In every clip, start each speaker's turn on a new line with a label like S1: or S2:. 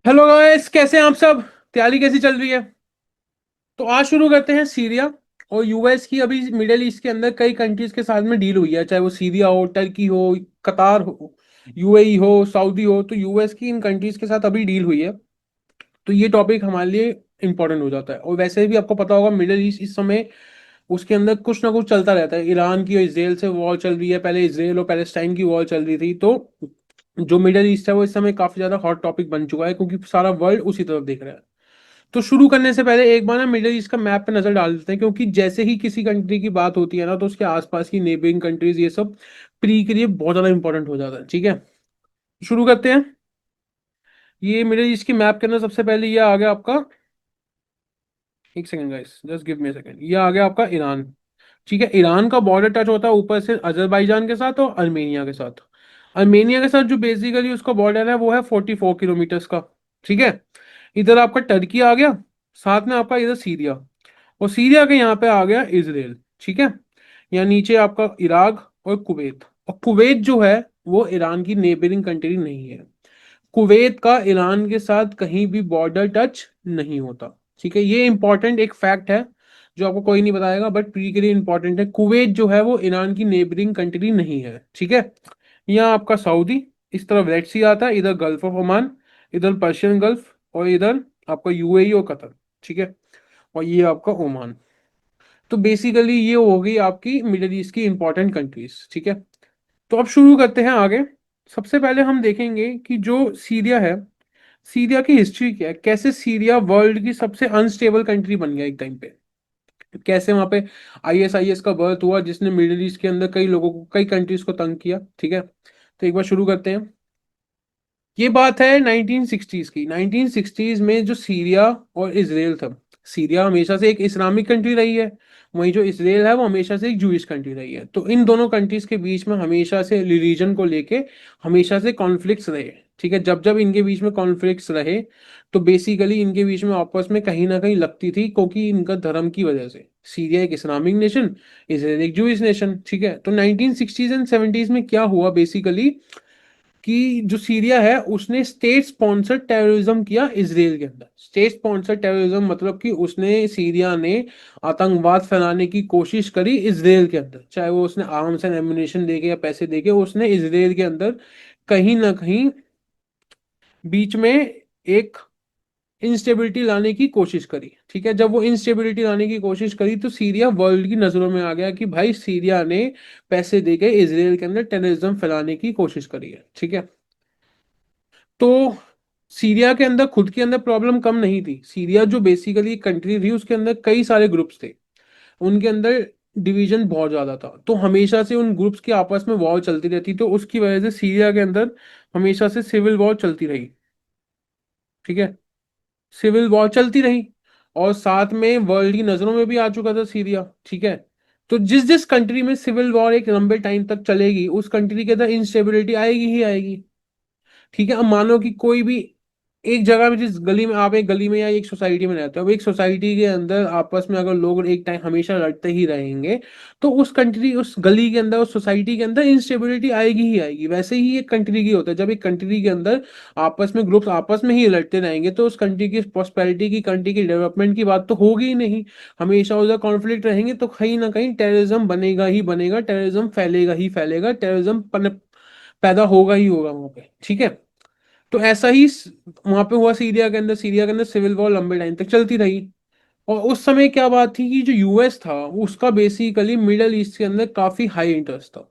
S1: Hello guys, कैसे हैं आप सब। तैयारी कैसी चल रही है। तो आज शुरू करते हैं सीरिया और यूएस की। अभी मिडिल ईस्ट के अंदर कई कंट्रीज के साथ में डील हुई है, चाहे वो सीरिया हो, टर्की हो, कतार हो, यूएई हो, सऊदी हो। तो यूएस की इन कंट्रीज के साथ अभी डील हुई है। तो ये टॉपिक हमारे लिए इंपॉर्टेंट हो जाता है। और वैसे भी आपको पता होगा मिडिल ईस्ट इस समय उसके अंदर कुछ ना कुछ चलता रहता है। ईरान की और इसराइल से वॉर चल रही है, पहले इसराइल और पैलेस्टाइन की वॉर चल रही थी। तो जो मिडिल ईस्ट है वो इस समय काफी ज्यादा हॉट टॉपिक बन चुका है, क्योंकि सारा वर्ल्ड उसी तरफ देख रहा है। तो शुरू करने से पहले एक बार ना मिडिल ईस्ट का मैप पे नजर डाल देते हैं, क्योंकि जैसे ही किसी कंट्री की बात होती है ना, तो उसके आसपास की नेबरिंग कंट्रीज ये सब प्री के लिए बहुत ज्यादा इंपॉर्टेंट हो जाता है। ठीक है, शुरू करते हैं। ये मिडिल ईस्ट की मैप के अंदर सबसे पहले ये आ गया आपका। एक second guys, just give me a second. ये आ गया आपका ईरान। ठीक है, ईरान का बॉर्डर टच होता है ऊपर से अजरबैजान के साथ और अर्मेनिया के साथ। अर्मेनिया के साथ जो बेसिकली उसका बॉर्डर है वो है 44 किलोमीटर्स का। ठीक है, इधर आपका टर्की आ गया, साथ में आपका इधर सीरिया, और सीरिया के यहाँ पे आ गया इसराइल। ठीक है, यहाँ नीचे आपका इराक और कुवैत। और कुवैत जो है वो ईरान की नेबरिंग कंट्री नहीं है। कुवैत का ईरान के साथ कहीं भी बॉर्डर टच नहीं होता। ठीक है, ये इंपॉर्टेंट एक फैक्ट है जो आपको कोई नहीं बताएगा, बट प्री के लिए इंपॉर्टेंट है। कुवैत जो है वो ईरान की नेबरिंग कंट्री नहीं है। ठीक है, यहाँ आपका सऊदी, इस तरफ रेड सी आता है, इधर गल्फ ऑफ ओमान, इधर पर्शियन गल्फ, और इधर आपका यूएई और कतर। ठीक है, और ये आपका ओमान। तो बेसिकली ये हो गई आपकी मिडिल ईस्ट की इंपॉर्टेंट कंट्रीज। ठीक है, तो अब शुरू करते हैं आगे। सबसे पहले हम देखेंगे कि जो सीरिया है, सीरिया की हिस्ट्री क्या है, कैसे सीरिया वर्ल्ड की सबसे अनस्टेबल कंट्री बन गया एक टाइम पे। कैसे वहां पे आईएसआईएस का बर्थ हुआ, जिसने मिडिल ईस्ट के अंदर कई लोगों को, कई कंट्रीज को तंग किया। ठीक है, तो एक बार शुरू करते हैं। ये बात है 1960s की। 1960s में जो सीरिया और इसराइल था, सीरिया हमेशा से एक इस्लामिक कंट्री रही है, वहीं जो इसराइल है वो हमेशा से एक जूइश कंट्री रही है। तो इन दोनों कंट्रीज के बीच में हमेशा से रिलीजन को लेके हमेशा से कॉन्फ्लिक्ट्स रहे। ठीक है, जब जब इनके बीच में कॉन्फ्लिक्ट्स रहे, तो बेसिकली इनके बीच में आपस में कहीं ना कहीं लगती थी, क्योंकि इनका धर्म की वजह से। सीरिया एक इस्लामिक नेशन, इसराइल एक जूइश नेशन। ठीक है, तो 1960s एंड 70s में क्या हुआ बेसिकली, कि जो सीरिया है उसने स्टेट स्पॉन्सर्ड टेररिज्म किया इसराइल के अंदर। स्टेट स्पॉन्सर्ड टेररिज्म मतलब कि उसने, सीरिया ने आतंकवाद फैलाने की कोशिश करी इसराइल के अंदर, चाहे वो उसने आर्म्स एंड एम्युनिशन देके या पैसे देके उसने इसराइल के अंदर कहीं ना कहीं बीच में एक इंस्टेबिलिटी लाने की कोशिश करी। ठीक है, जब वो इंस्टेबिलिटी लाने की कोशिश करी तो सीरिया वर्ल्ड की नजरों में आ गया कि भाई सीरिया ने पैसे देके इसराइल के अंदर टेररिज्म फैलाने की कोशिश करी है। ठीक है, तो सीरिया के अंदर खुद के अंदर प्रॉब्लम कम नहीं थी। सीरिया जो बेसिकली कंट्री थी उसके अंदर कई सारे ग्रुप्स थे, उनके अंदर डिवीजन बहुत ज्यादा था। तो हमेशा से उन ग्रुप्स के आपस में वॉर चलती रहती, तो उसकी वजह से सीरिया के अंदर हमेशा से सिविल वॉर चलती रही। ठीक है, सिविल वॉर चलती रही, और साथ में वर्ल्ड की नजरों में भी आ चुका था सीरिया। ठीक है, तो जिस जिस कंट्री में सिविल वॉर एक लंबे टाइम तक चलेगी उस कंट्री के अंदर इंस्टेबिलिटी आएगी ही आएगी। ठीक है, अब मानो कि कोई भी एक जगह में, जिस गली में आप, एक गली में या एक सोसाइटी में रहते हो, अब एक सोसाइटी के अंदर आपस में अगर लोग एक टाइम हमेशा लड़ते ही रहेंगे, तो उस कंट्री, उस गली के अंदर, उस सोसाइटी के अंदर इंस्टेबिलिटी आएगी ही आएगी। वैसे ही एक कंट्री की होता है, जब एक कंट्री के अंदर आपस में ग्रुप्स आपस में ही लड़ते रहेंगे तो उस कंट्री की प्रॉस्पेरिटी की, कंट्री की डेवलपमेंट की बात तो होगी ही नहीं। हमेशा उधर कॉन्फ्लिक्ट रहेंगे तो कहीं ना कहीं टेररिज्म बनेगा ही बनेगा, टेररिज्म फैलेगा ही फैलेगा, टेररिज्म पैदा होगा ही होगा वहां पे। ठीक है, तो ऐसा ही वहां पे हुआ सीरिया के अंदर। सीरिया के अंदर सिविल वॉर लंबे टाइम तक चलती रही। और उस समय क्या बात थी कि जो यूएस था उसका बेसिकली मिडल ईस्ट के अंदर काफी हाई इंटरेस्ट था।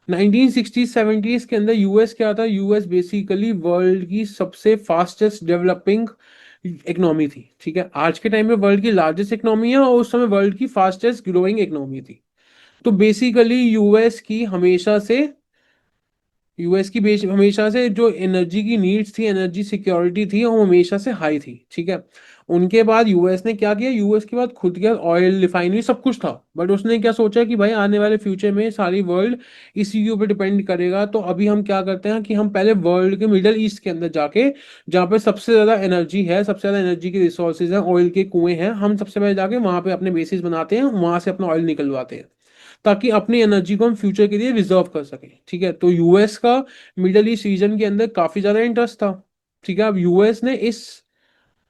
S1: 1960s 70s के अंदर यूएस क्या था, यूएस बेसिकली वर्ल्ड की सबसे फास्टेस्ट डेवलपिंग इकोनॉमी थी। ठीक है, आज के टाइम में वर्ल्ड की लार्जेस्ट इकोनॉमी है और उस समय वर्ल्ड की फास्टेस्ट ग्रोइंग इकोनॉमी थी। तो बेसिकली यूएस की बेस हमेशा से जो एनर्जी की नीड्स थी, एनर्जी सिक्योरिटी थी, वो हमेशा से हाई थी। ठीक है, उनके बाद यूएस ने क्या किया, यूएस के बाद खुद के ऑयल रिफाइनरी सब कुछ था, बट उसने क्या सोचा कि भाई आने वाले फ्यूचर में सारी वर्ल्ड इसी के ऊपर डिपेंड करेगा। तो अभी हम क्या करते हैं कि हम पहले वर्ल्ड के मिडल ईस्ट के अंदर जाके, जहाँ पे सबसे ज्यादा एनर्जी है, सबसे ज्यादा एनर्जी की रिसोर्सेज हैं, ऑयल के कुएं हैं, हम सबसे पहले जाके वहां पे अपने बेसिस बनाते हैं, वहां से अपना ऑयल निकलवाते हैं, ताकि अपनी एनर्जी को हम फ्यूचर के लिए रिजर्व कर सकें। ठीक है, तो यूएस का मिडल ईस्ट रीजन के अंदर काफी ज्यादा इंटरेस्ट था। ठीक है। अब यूएस ने इस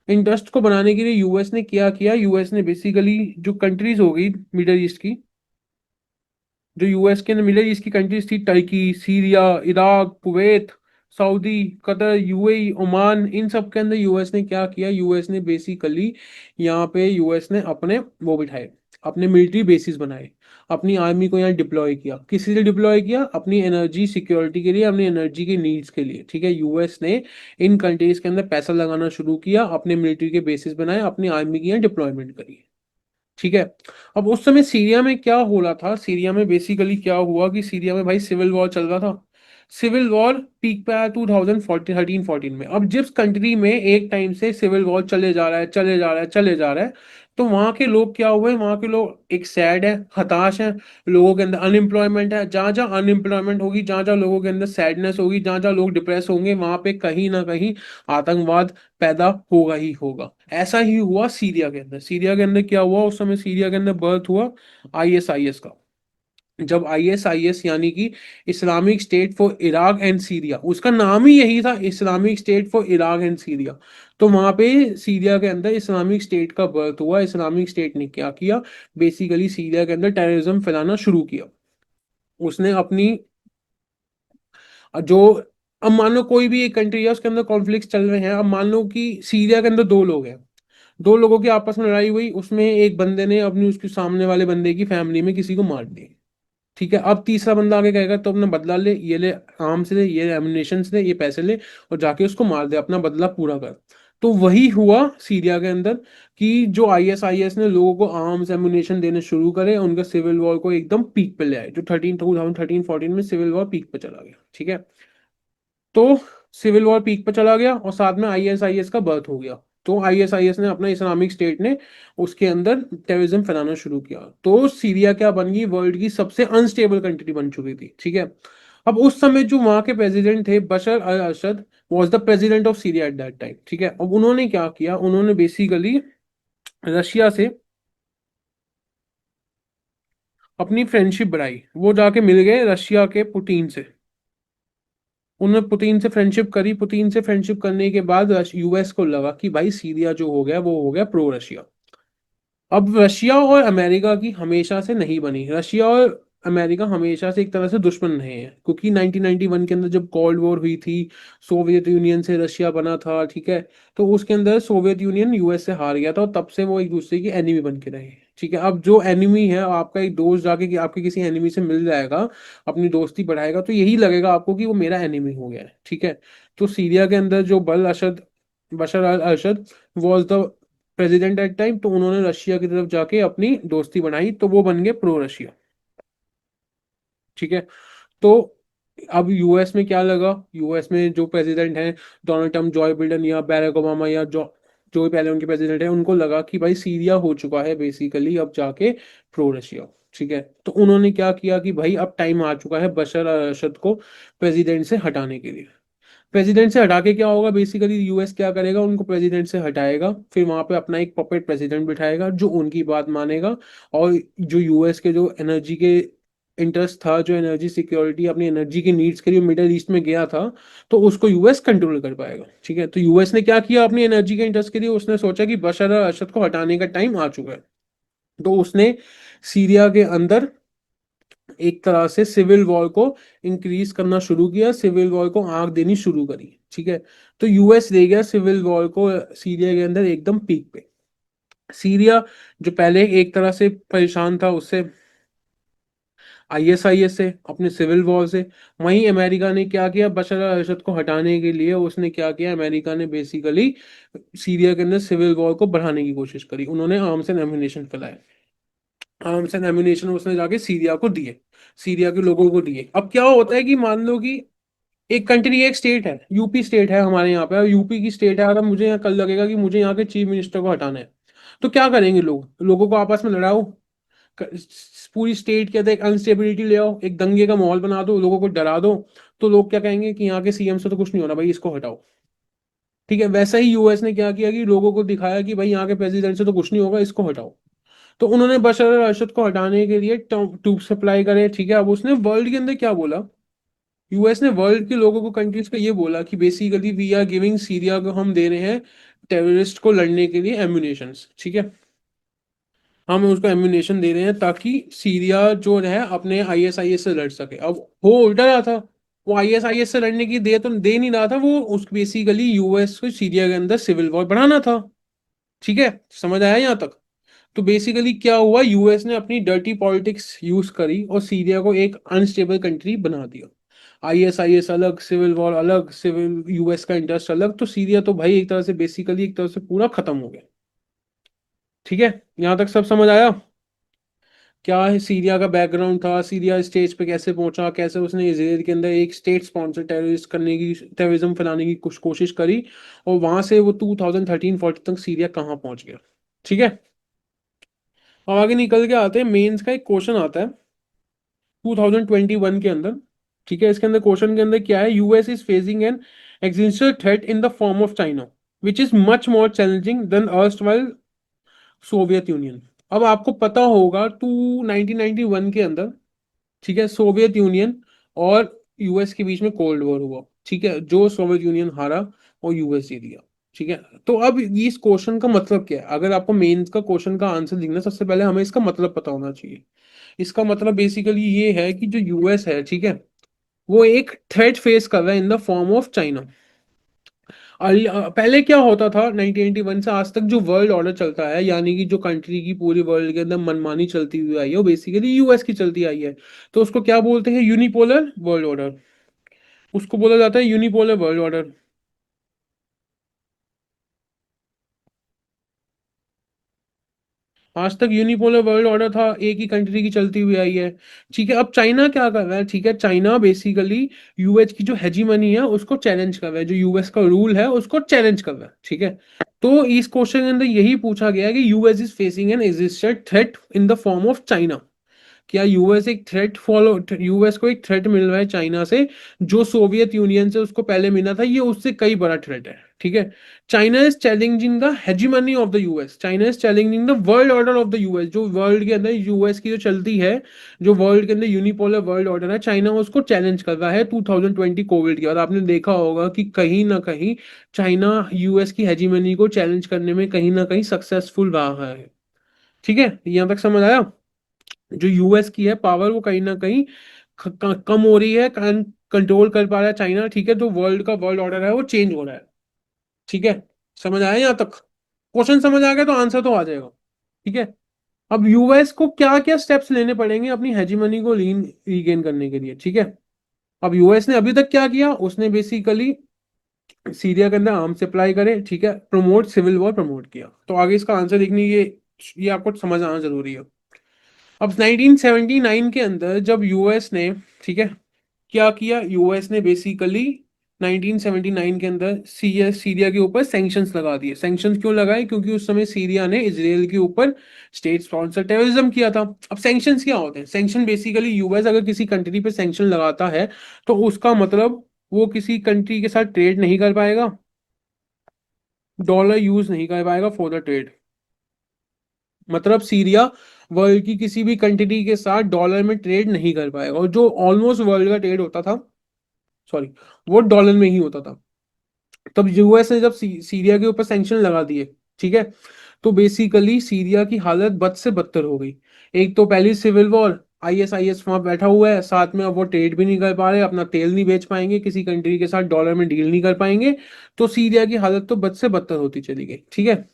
S1: इंटरेस्ट को बनाने के लिए यूएस ने क्या किया, यूएस ने बेसिकली जो कंट्रीज हो गई मिडल ईस्ट की, जो यूएस के मिडिल ईस्ट की कंट्रीज थी, Turkey, Syria, Iraq, Kuwait, Saudi, Qatar, UAE, Oman, इन सब के अंदर यूएस ने क्या किया, यूएस ने बेसिकली यहाँ पे यूएस ने अपने वो बिठाए, अपने मिलिट्री बेसिस बनाए, अपनी आर्मी को यहाँ डिप्लॉय किया। किस लिए डिप्लॉय किया? अपनी एनर्जी सिक्योरिटी के लिए, अपनी एनर्जी के नीड्स के लिए। ठीक है, यूएस ने इन कंट्रीज के अंदर पैसा लगाना शुरू किया, अपने मिलिट्री के बेसिस बनाए, अपनी आर्मी की यहाँ डिप्लॉयमेंट करी। ठीक है। अब उस समय सीरिया में क्या हो रहा था, सीरिया में बेसिकली क्या हुआ कि सीरिया में भाई सिविल वॉर चल रहा था। सिविल वॉर पीक पे आया 2013-14 में। अब जिस कंट्री में एक टाइम से सिविल वॉर चले जा रहा है, चले जा रहा है, चले जा रहा है, तो वहां के लोग क्या हुए, वहां के लोग एक सैड है, हताश है, लोगों के अंदर अनएम्प्लॉयमेंट है। जहां जहां अनएम्प्लॉयमेंट होगी, जहां जहां लोगों के अंदर सैडनेस होगी, जहां जहां लोग डिप्रेस होंगे, वहां पे कहीं ना कहीं आतंकवाद पैदा होगा ही होगा। ऐसा ही हुआ सीरिया के अंदर। सीरिया के अंदर क्या हुआ, उस समय सीरिया के अंदर बर्थ हुआ आईएसआईएस का। जब आईएसआईएस यानी कि Islamic state for Iraq and Syria, उसका नाम ही यही था, Islamic state for Iraq and Syria. तो वहां पे सीरिया के अंदर इस्लामिक स्टेट का बर्थ हुआ। इस्लामिक स्टेट ने क्या किया, बेसिकली सीरिया के अंदर टेररिज्म फैलाना शुरू किया। उसने अपनी जो, अब मान लो कोई भी एक कंट्री है, उसके अंदर कॉन्फ्लिक्ट चल रहे हैं। अब मान लो कि सीरिया के अंदर दो लोग हैं, दो लोगों की आपस में लड़ाई हुई, उसमें एक बंदे ने अपनी उसके सामने वाले बंदे की फैमिली में किसी को मार दिया। ठीक है, अब तीसरा बंदा आगे कहेगा तो अपना बदला ले, ये ले आर्म्स ले, ये एमुनेशन ले, ये पैसे ले, और जाके उसको मार दे, अपना बदला पूरा कर। तो वही हुआ सीरिया के अंदर कि जो आईएसआईएस ने लोगों को आर्म्स एमुनेशन देने शुरू करे, उनका सिविल वॉर को एकदम पीक पे ले आए, जो 2013-14 में सिविल वॉर पीक पे चला गया। ठीक है, तो सिविल वॉर पीक पे चला गया और साथ में आईएसआईएस का बर्थ हो गया। तो आईएसआईएस ने अपना, इस्लामिक स्टेट ने उसके अंदर टेररिज्म फैलाना शुरू किया। तो सीरिया क्या बन गई, वर्ल्ड की सबसे अनस्टेबल कंट्री बन चुकी थी। ठीक है। अब उस समय जो वहां के प्रेसिडेंट थे, Bashar al Assad was the president of Syria at that time. ठीक है। अब उन्होंने क्या किया, उन्होंने बेसिकली रशिया से अपनी फ्रेंडशिप बढ़ाई। वो जाके मिल गए रशिया के पुतिन से, उन्होंने पुतिन से फ्रेंडशिप करी। पुतिन से फ्रेंडशिप करने के बाद यूएस को लगा कि भाई सीरिया जो हो गया वो हो गया प्रो रशिया। अब रशिया और अमेरिका की हमेशा से नहीं बनी, रशिया और अमेरिका हमेशा से एक तरह से दुश्मन रहे हैं, क्योंकि 1991 के अंदर जब कोल्ड वॉर हुई थी, सोवियत यूनियन से रशिया बना था। ठीक है, तो उसके अंदर सोवियत यूनियन यूएस से हार गया था, और तब से वो एक दूसरे की एनिमी बन के रहे। ठीक है, अब जो एनिमी है, आपका एक दोस्त जाके कि आपके किसी एनिमी से मिल जाएगा, अपनी दोस्ती बढ़ाएगा, तो यही लगेगा आपको कि वो मेरा एनिमी हो गया है। ठीक है, तो सीरिया के अंदर जो Bashar al Assad was the president at time, तो उन्होंने रशिया की तरफ जाके अपनी दोस्ती बनाई, तो वो बन गए प्रो रशिया। ठीक है, तो अब यूएस में क्या लगा, यूएस में जो प्रेसिडेंट हैं, डोनाल्ड ट्रम्प, जॉय बिडेन या बैरक ओबामा, या जो भी पहले उनके प्रेसिडेंट है, उनको लगा कि भाई सीरिया हो चुका है बेसिकली अब जाके प्रो रशिया। ठीक है, तो उन्होंने क्या किया कि भाई अब टाइम आ चुका है बशर अल असद को प्रेसिडेंट से हटाने के लिए। प्रेसिडेंट से हटा के क्या होगा, बेसिकली यूएस क्या करेगा, उनको प्रेसिडेंट से हटाएगा, फिर वहां पे अपना एक पपेट प्रेसिडेंट बिठाएगा जो उनकी बात मानेगा। और जो यूएस के जो एनर्जी के इंटरेस्ट था, जो एनर्जी सिक्योरिटी, अपनी एनर्जी की नीड्स के लिए मिडिल ईस्ट में गया था, तो उसको यूएस कंट्रोल कर पाएगा। ठीक है, तो यूएस ने क्या किया, अपनी एनर्जी के इंटरेस्ट के लिए उसने सोचा कि बशर अल असद को हटाने का टाइम आ चुका है। तो उसने सीरिया के अंदर एक तरह से सिविल वॉर को इंक्रीज करना शुरू किया, सिविल वॉर को आग देनी शुरू करी। ठीक है, तो यूएस ले गया सिविल वॉर को सीरिया के अंदर एकदम पीक पे। सीरिया जो पहले एक तरह से परेशान था उससे, आईएसआईएस से, अपने सिविल वॉर से, वहीं अमेरिका ने क्या किया, बशर अल असद को हटाने के लिए उसने क्या किया, अमेरिका ने बेसिकली सीरिया के अंदर सिविल वॉर को बढ़ाने की कोशिश करी। उन्होंने आर्म्स एंड एम्यूनेशन फैलाए, आर्म्स एंड एम्यूनेशन उसने जाके सीरिया को दिए, सीरिया के लोगों को दिए। अब क्या होता है कि मान लो कि एक कंट्री, एक स्टेट है, यूपी स्टेट है हमारे यहाँ पे, और यूपी की स्टेट है, अगर मुझे यहाँ कल लगेगा कि मुझे यहाँ के चीफ मिनिस्टर को हटाना है, तो क्या करेंगे लोग, लोगों को आपस में लड़ाओ, क- पूरी स्टेट के अंदर एक अनस्टेबिलिटी ले आओ, एक दंगे का माहौल बना दो, लोगों को डरा दो, तो लोग क्या कहेंगे कि यहाँ के सीएम से तो कुछ नहीं हो रहा भाई, इसको हटाओ। ठीक है, वैसा ही यूएस ने क्या किया कि लोगों को दिखाया कि भाई यहाँ के प्रेसिडेंट से तो कुछ नहीं होगा, इसको हटाओ। तो उन्होंने बशर अल असद को हटाने के लिए ट्यूब सप्लाई करे। ठीक है, अब उसने वर्ल्ड के अंदर क्या बोला, यूएस ने वर्ल्ड के लोगों को, कंट्रीज को ये बोला कि basically we are giving Syria को, हम दे रहे हैं टेररिस्ट को लड़ने के लिए एम्यूनेशंस, ठीक है, हम उसको एम्यूनेशन दे रहे हैं ताकि सीरिया जो है अपने आईएसआईएस से लड़ सके। अब वो उल्टा रहा था, वो आईएसआईएस से लड़ने की दे तो दे नहीं रहा था, वो उस बेसिकली यूएस को सीरिया के अंदर सिविल वॉर बढ़ाना था। ठीक है, समझ आया यहाँ तक? तो बेसिकली क्या हुआ, यूएस ने अपनी डर्टी पॉलिटिक्स यूज करी और सीरिया को एक अनस्टेबल कंट्री बना दिया। आईएसआईएस अलग, सिविल वॉर अलग, सिविल यूएस का इंटरेस्ट अलग, तो सीरिया तो भाई एक तरह से बेसिकली एक तरह से पूरा खत्म हो गया। ठीक है, यहां तक सब समझ आया? क्या है सीरिया का बैकग्राउंड था, सीरिया स्टेज पे कैसे पहुंचा, कैसे उसने इसराइल के अंदर एक स्टेट स्पॉन्सर टेररिस्ट करने की, टेररिज्म फैलाने की कुछ कोशिश करी, और वहां से वो 2013-14 तक सीरिया कहाँ पहुंच गया। ठीक है, अब आगे निकल के आते हैं, मेंस का एक क्वेश्चन आता है 2021 के अंदर। ठीक है, इसके अंदर क्वेश्चन के अंदर क्या है, US is facing an existential threat in the form of China which is much more challenging than erstwhile Soviet Union. अब आपको पता होगा 1991 के अंदर, ठीक है, सोवियत यूनियन और यूएस के बीच में कोल्ड वॉर हुआ। ठीक है, जो सोवियत यूनियन हारा और यूएस जीत गया। ठीक है, तो अब इस क्वेश्चन का मतलब क्या है, अगर आपको मेंस का क्वेश्चन का आंसर लिखना है, सबसे पहले हमें इसका मतलब पता होना चाहिए। इसका मतलब बेसिकली ये है कि जो यूएस है, ठीक है, वो एक थ्रेट फेस कर रहा है इन द फॉर्म ऑफ चाइना। पहले क्या होता था 1991 से आज तक, जो वर्ल्ड ऑर्डर चलता है, यानी कि जो कंट्री की पूरी वर्ल्ड के अंदर मनमानी चलती हुई आई है, वो बेसिकली यूएस की चलती आई है। तो उसको क्या बोलते हैं, यूनिपोलर वर्ल्ड ऑर्डर। उसको बोला जाता है यूनिपोलर वर्ल्ड ऑर्डर। आज तक यूनिपोलर वर्ल्ड ऑर्डर था, एक ही कंट्री की चलती हुई आई है। ठीक है, अब चाइना क्या कर रहा है, ठीक है, चाइना बेसिकली यूएस की जो हेजीमनी है उसको चैलेंज कर रहा है, जो यूएस का रूल है उसको चैलेंज कर रहा है। ठीक है, तो इस क्वेश्चन के अंदर यही पूछा गया है कि US is facing N existent threat in the form of China. क्या यूएस एक थ्रेट फॉलो, यूएस को एक थ्रेट मिल रहा है चाइना से, जो सोवियत यूनियन से उसको पहले मिला था, ये उससे कई बड़ा थ्रेट है। ठीक है, China is challenging the hegemony of the US, China is challenging the world order of the US, जो वर्ल्ड के अंदर यूएस की जो चलती है, जो वर्ल्ड के अंदर यूनिपोलर वर्ल्ड ऑर्डर है, चाइना उसको चैलेंज कर रहा है 2020 कोविड के बाद। आपने देखा होगा कि कहीं ना कहीं चाइना यूएस की हेजीमनी को चैलेंज करने में कहीं ना कहीं सक्सेसफुल रहा है। ठीक है, यहां तक समझ आया? जो यूएस की है पावर, वो कहीं ना कहीं कम हो रही है, कंट्रोल कर पा रहा है चाइना। ठीक है, तो वर्ल्ड का वर्ल्ड ऑर्डर है वो चेंज हो रहा है। ठीक है, समझ आया यहाँ तक? क्वेश्चन समझ आ गया तो आंसर तो आ जाएगा। ठीक है, अब यूएस को क्या क्या स्टेप्स लेने पड़ेंगे अपनी हेजीमनी को लीन रीगेन करने के लिए। ठीक है, अब यूएस ने अभी तक क्या किया, उसने बेसिकली सीरिया के अंदर आर्म सप्लाई करे, ठीक है, प्रमोट सिविल वॉर प्रमोट किया। तो आगे इसका आंसर देखने, ये आपको समझ आना जरूरी है। अब 1979 के अंदर जब यूएस ने, ठीक है, क्या किया, यूएस ने बेसिकली 1979 के अंदर सीरिया के ऊपर सैंक्शंस लगा दिए। सैंक्शंस क्यों लगाए, क्योंकि उस समय सीरिया ने इसराइल के ऊपर स्टेट स्पॉन्सर टेररिज्म किया था। अब सैंक्शंस क्या होते हैं, सैंक्शन बेसिकली यूएस अगर किसी कंट्री पे सैंक्शन लगाता है तो उसका मतलब वो किसी कंट्री के साथ ट्रेड नहीं कर पाएगा, डॉलर यूज नहीं कर पाएगा फॉर द ट्रेड। मतलब सीरिया वर्ल्ड की किसी भी कंट्री के साथ डॉलर में ट्रेड नहीं कर पाएगा, और जो ऑलमोस्ट वर्ल्ड का ट्रेड होता था, सॉरी, वो डॉलर में ही होता था। तब यूएस ने जब सीरिया के ऊपर सैंक्शन लगा दिए, ठीक है, तो बेसिकली सीरिया की हालत बद से बदतर हो गई। एक तो पहली सिविल वॉर, आईएसआईएस वहां बैठा हुआ है, साथ में अब वो ट्रेड भी नहीं कर पा रहे, अपना तेल नहीं बेच पाएंगे, किसी कंट्री के साथ डॉलर में डील नहीं कर पाएंगे। तो सीरिया की हालत तो बद से बदतर होती चली गई। ठीक है,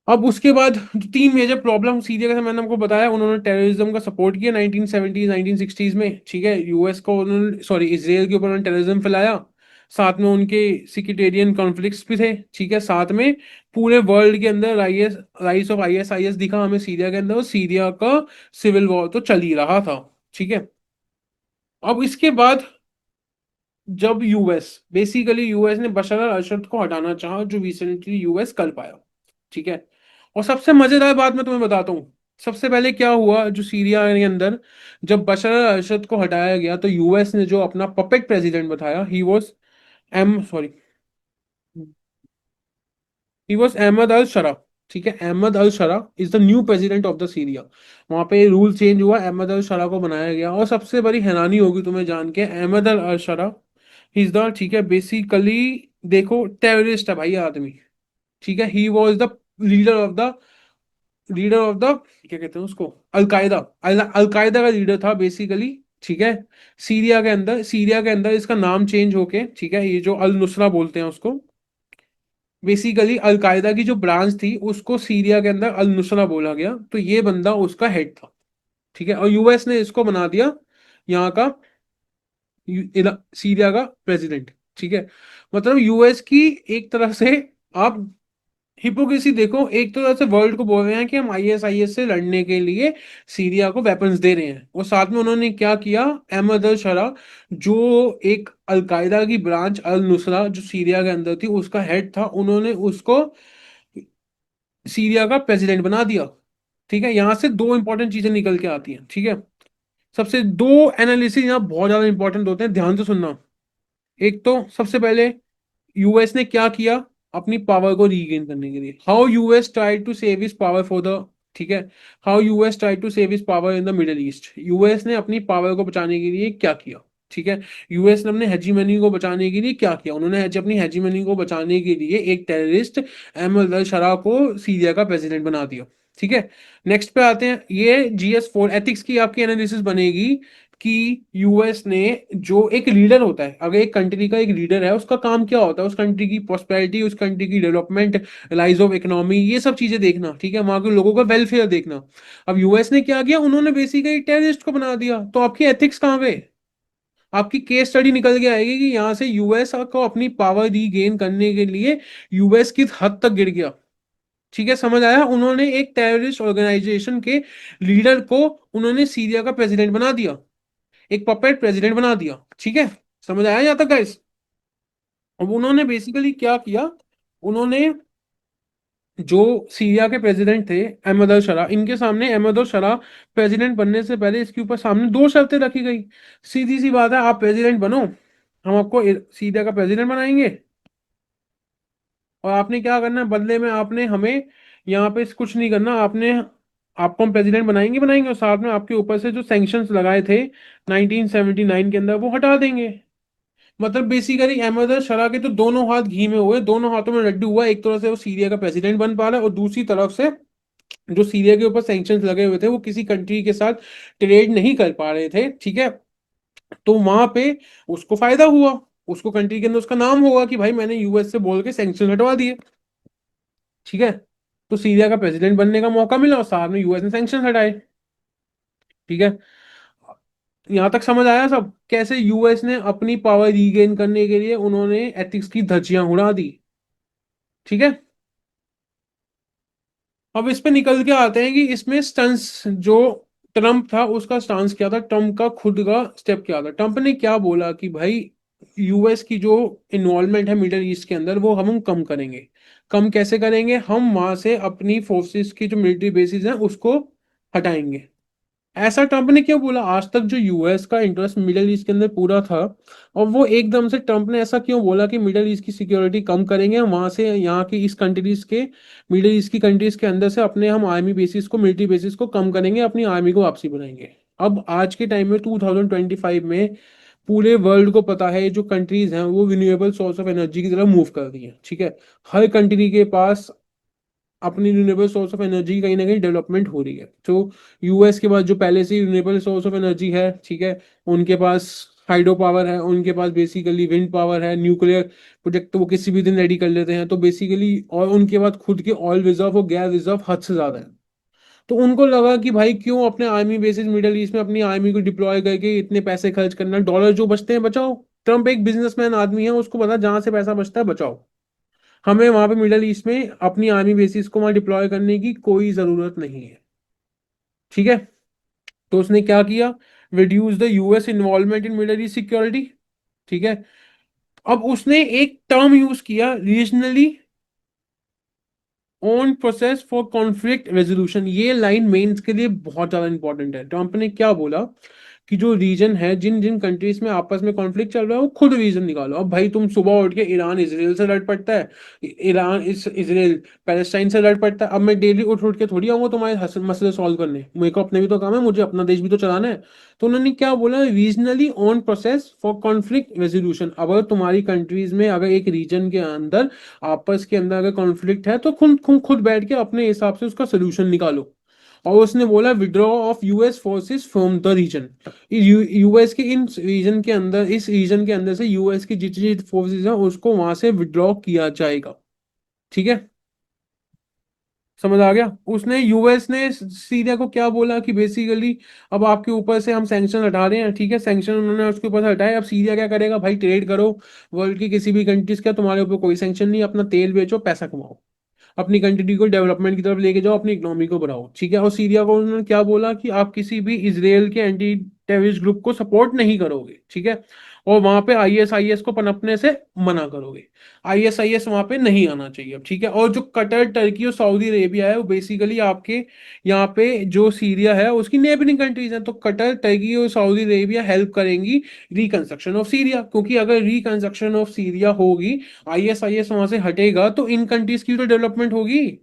S1: अब उसके बाद जो तीन मेजर प्रॉब्लम सीरिया का, मैंने आपको बताया, उन्होंने टेररिज्म का सपोर्ट किया 1970s 1960s में। ठीक है, यूएस को उन्होंने, सॉरी, इसराइल के ऊपर उन्होंने टेररिज्म फैलाया। साथ में उनके सिक्योरिटेरियन कॉन्फ्लिक्ट्स भी थे। ठीक है, साथ में पूरे वर्ल्ड के अंदर राइस ऑफ आईएसआईएस दिखा हमें सीरिया के अंदर, और सीरिया का सिविल वॉर तो चल ही रहा था। ठीक है, अब इसके बाद जब यूएस, बेसिकली यूएस ने बशर अल असद को हटाना चाहा, जो रिसेंटली यूएस कर पाया। ठीक है, और सबसे मजेदार बात मैं तुम्हें बताता हूँ। सबसे पहले क्या हुआ, जो सीरिया के अंदर जब बशर अल असद को हटाया गया, तो यूएस ने जो अपना पपेट प्रेसिडेंट बताया, he was am sorry he was Ahmed al Sharaa. ठीक है, Ahmed al Sharaa is the new president of the Syria. वहां पे रूल चेंज हुआ, अहमद अल शरा को बनाया गया। और सबसे बड़ी हैरानी होगी तुम्हें जान के, Ahmad al Sharaa is the, ठीक है, बेसिकली देखो टेररिस्ट है भाई आदमी। ठीक है, he was the leader of the leader of the क्या कहते हैं उसको, अलकायदा। अलकायदा का लीडर था बेसिकली। ठीक है, सीरिया के अंदर इसका नाम चेंज होके, ठीक है, ये जो अल नुसरा बोलते हैं उसको, बेसिकली अलकायदा की जो ब्रांच थी उसको सीरिया के अंदर अल नुसरा बोला गया। तो ये बंदा उसका हेड था। ठीक है, और यूएस ने इसको बना दिया यहाँ का सीरिया का प्रेसिडेंट। ठीक है, मतलब यूएस की एक तरह से आप हिपोक्रेसी देखो, एक तरह से वर्ल्ड को बोल रहे हैं कि हम आईएसआईएस से लड़ने के लिए सीरिया को वेपन्स दे रहे हैं, और साथ में उन्होंने क्या किया, अहमद अल शरा जो एक अलकायदा की ब्रांच अल नुसरा जो सीरिया के अंदर थी उसका हेड था, उन्होंने उसको सीरिया का प्रेसिडेंट बना दिया। ठीक है, यहां से दो इंपॉर्टेंट चीजें निकल के आती हैं। ठीक है, सबसे दो एनालिसिस यहाँ बहुत ज्यादा इंपॉर्टेंट होते हैं, ध्यान से सुनना। एक तो सबसे पहले यूएस ने क्या किया अपनी पावर को रीगेन करने के लिए, how US try to save is power for the, ठीक है, how US try to save is power in the Middle East. US ने अपनी पावर को बचाने के लिए क्या किया। ठीक है, यूएस ने अपने हेजीमनी को बचाने के लिए क्या किया, उन्होंने अपनी हेजीमनी को बचाने के लिए एक टेररिस्ट अहमद अल शरा को सीरिया का प्रेसिडेंट बना दिया। ठीक है, नेक्स्ट पे आते हैं, ये GS4 एथिक्स की आपकी एनालिसिस बनेगी कि यूएस ने, जो एक लीडर होता है, अगर एक कंट्री का एक लीडर है उसका काम क्या होता है, उस कंट्री की प्रॉस्पेरिटी, उस कंट्री की डेवलपमेंट, राइज ऑफ इकोनॉमी, ये सब चीजें देखना। ठीक है, वहां के लोगों का वेलफेयर देखना। अब यूएस ने क्या किया, उन्होंने बेसिकली टेररिस्ट को बना दिया, तो आपकी एथिक्स कहाँ गए। आपकी केस स्टडी निकल के आएगी कि यहां से यूएस को अपनी पावर रीगेन करने के लिए यूएस किस हद तक गिर गया। ठीक है, समझ आया, उन्होंने एक टेररिस्ट ऑर्गेनाइजेशन के लीडर को उन्होंने सीरिया का प्रेसिडेंट बना दिया, एक पपेट प्रेसिडेंट बना दिया। ठीक है, समझ आया यहाँ तक गाइस। अब उन्होंने बेसिकली क्या किया, उन्होंने जो सीरिया के प्रेसिडेंट थे अहमद अल शरा, इनके सामने अहमद अल शरा प्रेसिडेंट बनने से पहले इसके ऊपर सामने दो शर्तें रखी गई। सीधी सी बात है, आप प्रेसिडेंट बनो, हम आपको सीरिया का प्रेसिडेंट बनाएंगे, और आपने क्या करना है बदले में, आपने हमें यहाँ पे कुछ नहीं करना, आपने, आपको हम प्रेसिडेंट बनाएंगे बनाएंगे, और साथ में आपके ऊपर से जो सैंक्शंस लगाए थे 1979 के अंदर वो हटा देंगे। मतलब बेसिकली अहमद शरा के तो दोनों हाथ घी में हुए, दोनों हाथों में लड्डू हुआ, एक तरह से वो सीरिया का प्रेसिडेंट बन पा रहा है, और दूसरी तरफ से जो सीरिया के ऊपर सैंक्शंस लगे हुए थे वो किसी कंट्री के साथ ट्रेड नहीं कर पा रहे थे। ठीक है, तो वहां पे उसको फायदा हुआ, उसको कंट्री के अंदर उसका नाम होगा कि भाई मैंने यूएस से बोल के सैंक्शन हटवा दिए। ठीक है, तो सीरिया का प्रेसिडेंट बनने का मौका मिला और साथ में यूएस ने सैंक्शन हटाए। ठीक है, यहां तक समझ आया सब, कैसे यूएस ने अपनी पावर रीगेन करने के लिए उन्होंने एथिक्स की धज्जियां उड़ा दी। ठीक है, अब इस पे निकल के आते हैं कि इसमें स्टंस जो ट्रम्प था उसका स्टांस क्या था, ट्रम्प का खुद का स्टेप क्या था। ट्रम्प ने क्या बोला कि भाई यूएस की जो इन्वॉल्वमेंट है मिडल ईस्ट के अंदर वो हम कम करेंगे। कम कैसे करेंगे, हम वहां से अपनी फोर्सेस की जो मिलिट्री बेसिस हैं उसको हटाएंगे। ऐसा ट्रम्प ने क्यों बोला, आज तक जो यूएस का इंटरेस्ट मिडिल ईस्ट के अंदर पूरा था, और वो एकदम से ट्रम्प ने ऐसा क्यों बोला कि मिडिल ईस्ट की सिक्योरिटी कम करेंगे, वहां से यहाँ की इस कंट्रीज के, मिडिल ईस्ट की कंट्रीज के अंदर से अपने हम आर्मी बेसिस को, मिलिट्री बेसिस को कम करेंगे, अपनी आर्मी को वापसी बनाएंगे। अब आज के टाइम में 2025 में पूरे वर्ल्ड को पता है जो कंट्रीज हैं वो रिन्यूएबल सोर्स ऑफ एनर्जी की तरफ मूव कर रही हैं। ठीक है, हर कंट्री के पास अपनी रिन्यूएबल सोर्स ऑफ एनर्जी की कहीं ना कहीं डेवलपमेंट हो रही है। तो यूएस के पास जो पहले से ही रिन्यूएबल सोर्स ऑफ एनर्जी है, ठीक है, उनके पास हाइड्रो पावर है, उनके पास बेसिकली विंड पावर है, न्यूक्लियर प्रोजेक्ट तो वो किसी भी दिन रेडी कर लेते हैं, तो बेसिकली, और उनके पास खुद के ऑयल रिजर्व और गैस रिजर्व हद से ज्यादा है। तो उनको लगा कि भाई क्यों अपने आर्मी बेसिस मिडिल ईस्ट में अपनी आर्मी को डिप्लॉय करके इतने पैसे खर्च करना, डॉलर जो बचते हैं बचाओ। ट्रम्प एक बिजनेसमैन आदमी है, उसको पता जहां से पैसा बचता है बचाओ, हमें वहां पे मिडल ईस्ट में अपनी आर्मी बेसिस को वहां डिप्लॉय करने की कोई जरूरत नहीं है। ठीक है, तो उसने क्या किया, reduce the US involvement in middle east security. ठीक है, अब उसने एक टर्म यूज किया, regionally own process for conflict resolution. ये लाइन मेंस के लिए बहुत ज्यादा इंपॉर्टेंट है। ट्रम्प ने क्या बोला कि जो रीजन है, जिन जिन कंट्रीज में आपस में कॉन्फ्लिक्ट चल रहा है वो खुद रीजन निकालो। अब भाई तुम सुबह उठ के ईरान इसराइल से लड़ पड़ता है, ईरान इस इसराइल पैलेस्टाइन से लड़ पड़ता है। अब मैं डेली उठ उठ के थोड़ी आऊंगा तुम्हारे मसले सॉल्व करने, मेरे को अपने भी तो काम है, मुझे अपना देश भी तो चलाना है। तो उन्होंने क्या बोला, regionally on process for conflict resolution. अगर तुम्हारी कंट्रीज में अगर एक रीजन के अंदर आपस के अंदर अगर कॉन्फ्लिक्ट है तो खुद खुद खुद बैठ के अपने हिसाब से उसका सोल्यूशन निकालो। और उसने बोला withdraw of US forces from the region. US के इन रीजन के अंदर, इस रीजन के अंदर से यूएस की जितनी फोर्सेस हैं उसको वहां से विड्रॉ किया जाएगा। ठीक है, समझ आ गया। उसने यूएस ने सीरिया को क्या बोला कि बेसिकली अब आपके ऊपर से हम सैंक्शन हटा रहे हैं। ठीक है, सैंक्शन उन्होंने उसके ऊपर से हटाए। अब सीरिया क्या करेगा भाई, ट्रेड करो वर्ल्ड की किसी भी कंट्रीज का, तुम्हारे ऊपर कोई सैंक्शन नहीं, अपना तेल बेचो पैसा कमाओ, अपनी कंट्री को डेवलपमेंट की तरफ लेके जाओ, अपनी इकोनॉमी को बढ़ाओ। ठीक है, और सीरिया को उन्होंने क्या बोला कि आप किसी भी इसराइल के एंटी टेररिस्ट ग्रुप को सपोर्ट नहीं करोगे। ठीक है, और वहां पे आईएसआईएस को पनपने से मना करोगे, आईएसआईएस वहां पे नहीं आना चाहिए। ठीक है, और जो कतर टर्की और सऊदी अरेबिया है वो बेसिकली आपके यहाँ पे जो सीरिया है उसकी नेबरिंग कंट्रीज हैं। तो कतर टर्की और सऊदी अरेबिया हेल्प करेंगी रिकंस्ट्रक्शन ऑफ सीरिया, क्योंकि अगर रिकंस्ट्रक्शन ऑफ सीरिया होगी, आईएसआईएस वहां से हटेगा, तो इन कंट्रीज की तो डेवलपमेंट होगी।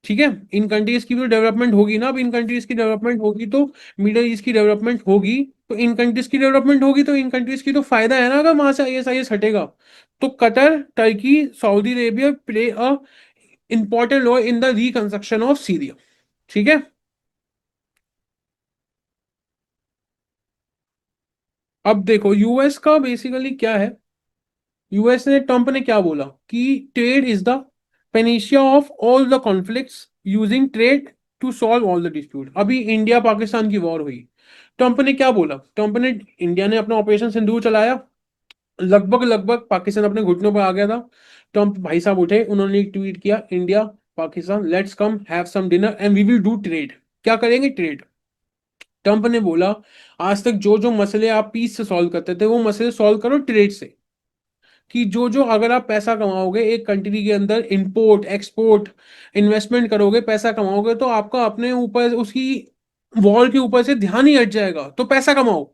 S1: ठीक है, इन कंट्रीज की भी डेवलपमेंट होगी ना। अब इन कंट्रीज की डेवलपमेंट होगी तो मिडिल ईस्ट की डेवलपमेंट होगी, तो इन कंट्रीज की डेवलपमेंट होगी, तो इन कंट्रीज की तो फायदा है ना अगर वहां से आईएसआईएस हटेगा। तो Qatar Turkey Saudi Arabia play a important role in the reconstruction of Syria. ठीक है, अब देखो यूएस का बेसिकली क्या है। यूएस ने, ट्रंप ने क्या बोला कि trade is the panacea of all the conflicts, using trade to solve all the dispute. अभी इंडिया पाकिस्तान की वॉर हुई, ट्रंप ने क्या बोला, ट्रंप ने, इंडिया ने अपना ऑपरेशन सिंदूर चलाया, लगभग लगभग पाकिस्तान अपने घुटनों पर आ गया था। ट्रंप भाई साहब उठे, उन्होंने एक ट्वीट किया, India Pakistan let's come have some dinner and we will do trade. क्या करेंगे, ट्रेड। ट्रंप ने बोला आज तक जो जो मसले आप पीस से सॉल्व करते थे वो मसले सॉल्व करो ट्रेड से। कि जो जो अगर आप पैसा कमाओगे एक कंट्री के अंदर, इंपोर्ट एक्सपोर्ट इन्वेस्टमेंट करोगे, पैसा कमाओगे, तो आपका अपने ऊपर उसकी वॉल के ऊपर से ध्यान ही हट जाएगा, तो पैसा कमाओ।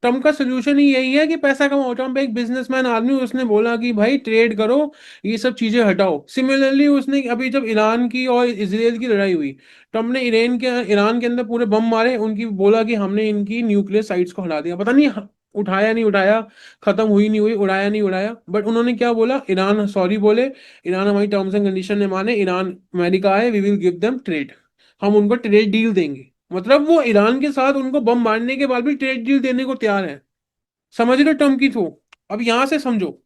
S1: ट्रम्प का सोल्यूशन ही यही है कि पैसा कमाओ। ट्रम्प एक बिजनेसमैन आदमी, उसने बोला कि भाई ट्रेड करो, ये सब चीजें हटाओ। सिमिलरली उसने अभी जब ईरान की और इसराइल की लड़ाई हुई, ट्रम्प ने ईरान के अंदर पूरे बम मारे, उनकी बोला कि हमने इनकी न्यूक्लियर साइट्स को हटा दिया। पता नहीं उठाया नहीं उठाया, खत्म हुई नहीं हुई, उड़ाया नहीं उड़ाया, बट उन्होंने क्या बोला, ईरान सॉरी बोले, ईरान हमारी टर्म्स एंड कंडीशन ने माने, ईरान अमेरिका आए, we will give them trade, हम उनको ट्रेड डील देंगे। मतलब वो ईरान के साथ उनको बम मारने के बाद भी ट्रेड डील देने को तैयार है। समझ लो टर्म की थ्रू। अब यहां से समझो,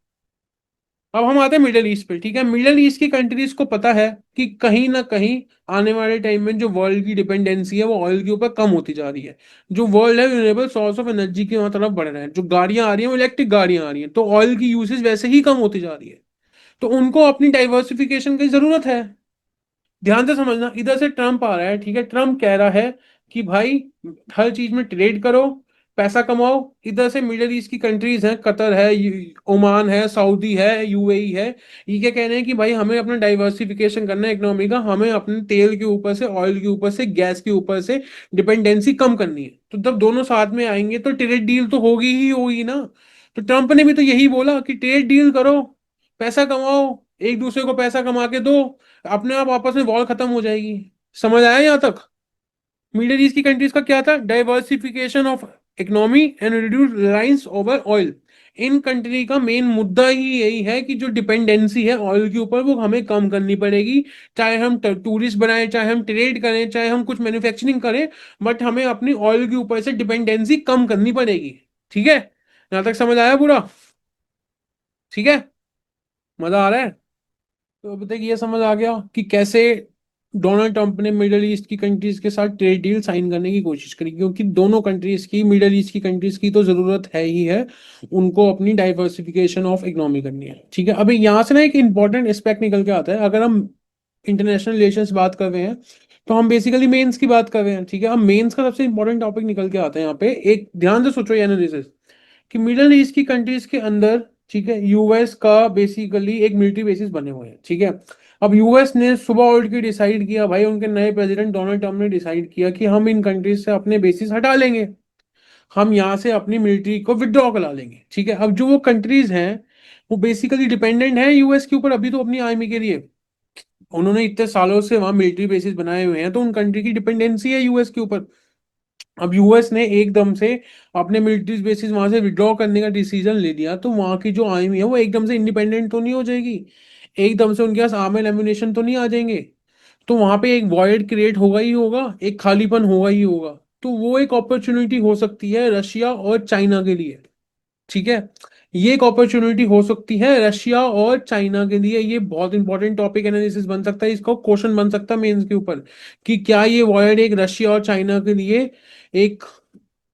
S1: अब हम आते हैं मिडिल ईस्ट पे। ठीक है, मिडिल ईस्ट की कंट्रीज को पता है कि कहीं ना कहीं आने वाले टाइम में जो वर्ल्ड की डिपेंडेंसी है वो ऑयल के ऊपर कम होती जा रही है। जो वर्ल्ड है रिन्यूएबल सोर्स ऑफ एनर्जी की तरफ बढ़ रहा है, जो गाड़ियां आ रही हैं वो इलेक्ट्रिक गाड़ियां आ रही हैं, तो ऑयल की यूसेज वैसे ही कम होती जा रही है। तो उनको अपनी डाइवर्सिफिकेशन की जरूरत है। ध्यान से समझना, इधर से ट्रम्प आ रहा है। ठीक है, ट्रम्प कह रहा है कि भाई हर चीज में ट्रेड करो, पैसा कमाओ। इधर से मिडिल ईस्ट की कंट्रीज हैं, कतर है, ओमान है, सऊदी है, यूएई है, ये क्या कह रहे हैं कि भाई हमें अपना डाइवर्सिफिकेशन करना है इकोनॉमी का, हमें अपने तेल के ऊपर से, ऑयल के ऊपर से, गैस के ऊपर से डिपेंडेंसी कम करनी है। तो जब दोनों साथ में आएंगे तो ट्रेड डील तो होगी ही होगी ना। तो ट्रम्प ने भी तो यही बोला कि ट्रेड डील करो, पैसा कमाओ, एक दूसरे को पैसा कमा के दो, अपने आप आपस में वॉर खत्म हो जाएगी। समझ आया यहाँ तक। मिडिल ईस्ट की कंट्रीज का क्या था, diversification of economy and reduce Reliance over oil. In country का मेन मुद्दा ही यही है कि जो डिपेंडेंसी है ऑयल के ऊपर वो हमें कम करनी पड़ेगी। चाहे हम टूरिस्ट बनाए, चाहे हम ट्रेड करें, चाहे हम कुछ मैन्युफैक्चरिंग करें, बट हमें अपनी ऑयल के ऊपर से डिपेंडेंसी कम करनी पड़ेगी। ठीक है, यहां तक समझ आया पूरा। ठीक है, मजा आ रहा है। तो अभी तक ये समझ आ गया कि कैसे डोनाल्ड ट्रंप ने मिडल ईस्ट की कंट्रीज के साथ ट्रेड डील साइन करने की कोशिश करी, क्योंकि दोनों कंट्रीज की, मिडल ईस्ट की कंट्रीज की तो जरूरत है ही है, उनको अपनी डाइवर्सिफिकेशन ऑफ इकोनॉमी करनी है। ठीक है, अभी यहाँ से ना एक इंपॉर्टेंट एस्पेक्ट निकल के आता है। अगर हम इंटरनेशनल रिलेशंस बात कर रहे हैं तो हम बेसिकली मेंस की बात कर रहे हैं। ठीक है, हम मेंस का सबसे इंपॉर्टेंट टॉपिक निकल के आता है यहाँ पे। एक ध्यान से सोचो ये एनालिसिस, कि मिडल ईस्ट की कंट्रीज के अंदर, ठीक है, यूएस का बेसिकली एक मिलिट्री बेसिस बने हुए हैं। ठीक है, अब यूएस ने सुबह उठ के डिसाइड किया, भाई उनके नए प्रेसिडेंट डोनाल्ड ट्रम्प ने डिसाइड किया कि हम इन कंट्रीज से अपने बेसिस हटा लेंगे। हम यहाँ से अपनी मिलिट्री को विड्रॉ करा लेंगे। ठीक है, अब जो वो कंट्रीज हैं वो बेसिकली डिपेंडेंट है यूएस के ऊपर अभी तो अपनी आर्मी के लिए। उन्होंने इतने सालों से वहां मिलिट्री बेसिस बनाए हुए हैं, तो उन कंट्री की डिपेंडेंसी है यूएस के ऊपर। अब यूएस ने एकदम से अपने मिलिट्री बेसिस वहां से विड्रॉ करने का डिसीजन ले लिया, तो वहां की जो आर्मी है वो एकदम से इंडिपेंडेंट तो नहीं हो जाएगी, एकदम से उनके पास आर्म एंड एम्यूनेशन तो नहीं आ जाएंगे। तो वहां पे एक वॉइड क्रिएट होगा ही होगा, एक खालीपन होगा ही होगा। तो वो एक अपॉर्चुनिटी हो सकती है रशिया और चाइना के लिए। ठीक है, ये एक अपॉर्चुनिटी हो सकती है रशिया और चाइना के लिए। ये बहुत इंपॉर्टेंट टॉपिक एनालिसिस बन सकता है, इसका क्वेश्चन बन सकता है मेंस के ऊपर, कि क्या ये वॉयड एक रशिया और चाइना के लिए एक